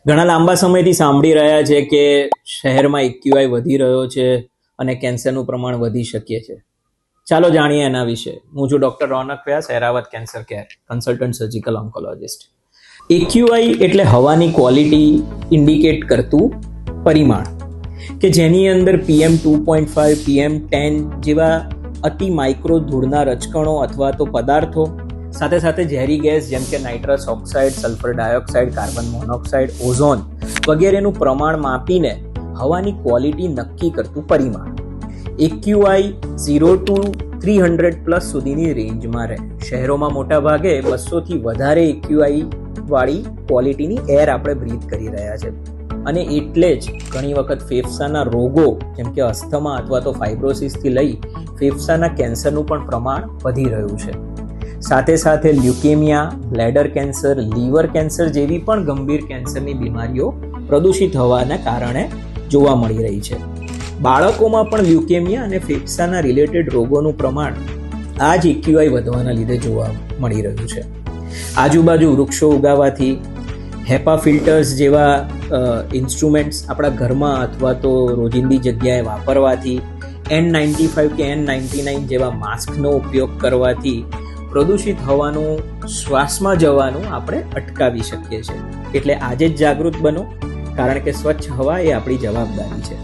ઘણા લાંબા સમયથી સાંભળી રહ્યા છે કે શહેરમાં એક્યુઆઈ વધી રહ્યો છે અને કેન્સરનું પ્રમાણ વધી શકે છે. ચાલો જાણીએ એના વિશે. હું છું doctor Ronak Vyas, Airavat cancer care, consultant surgical oncologist. AQI એટલે હવાની ક્વોલિટી ઇન્ડિકેટ કરતું પરિમાણ કે જેની અંદર PM2.5, PM10 જેવા અતિ માઇક્રો ધૂળના રજકણો અથવા તો પદાર્થો સાથે સાથે ઝેરી ગેસ જેમ કે nitrous oxide, sulphur dioxide, carbon monoxide, ozone વગેરેનું પ્રમાણ માપીને હવાની ક્વોલિટી નક્કી કરતું પરિમાણ. એક્યુઆઈ 0 to 300 પ્લસ સુધીની રેન્જમાં રહે. શહેરોમાં મોટા ભાગે 200 થી વધારે એક્યુઆઈ વાળી ક્વોલિટીની એર આપણે બ્રીથ કરી રહ્યા છે અને એટલે જ ઘણી વખત ફેફસાના રોગો જેમ કે અસ્થમા અથવા તો ફાઇબ્રોસિસથી લઈ ફેફસાના કેન્સરનું પણ પ્રમાણ વધી રહ્યું છે. સાથે સાથે leukaemia, bladder cancer, liver cancer જેવી પણ ગંભીર કેન્સરની બીમારીઓ પ્રદૂષિત હવાના કારણે જોવા મળી રહી છે. બાળકોમાં પણ લ્યુકેમિયા અને ફેફસાના રિલેટેડ રોગોનું પ્રમાણ આ જ એક્યુઆઈ વધવાના લીધે જોવા મળી રહ્યું છે. આજુબાજુ વૃક્ષો ઉગાવવાથી, હેપા ફિલ્ટર્સ જેવા ઇન્સ્ટ્રુમેન્ટ્સ આપણા ઘરમાં અથવા તો રોજિંદી જગ્યાએ વાપરવાથી, N95 કે N99 જેવા માસ્કનો ઉપયોગ કરવાથી પ્રદૂષિત હવાનું શ્વાસમાં જવાનું આપણે અટકાવી શકીએ છીએ. એટલે આજે જ જાગૃત બનો, કારણ કે સ્વચ્છ હવા એ આપણી જવાબદારી છે.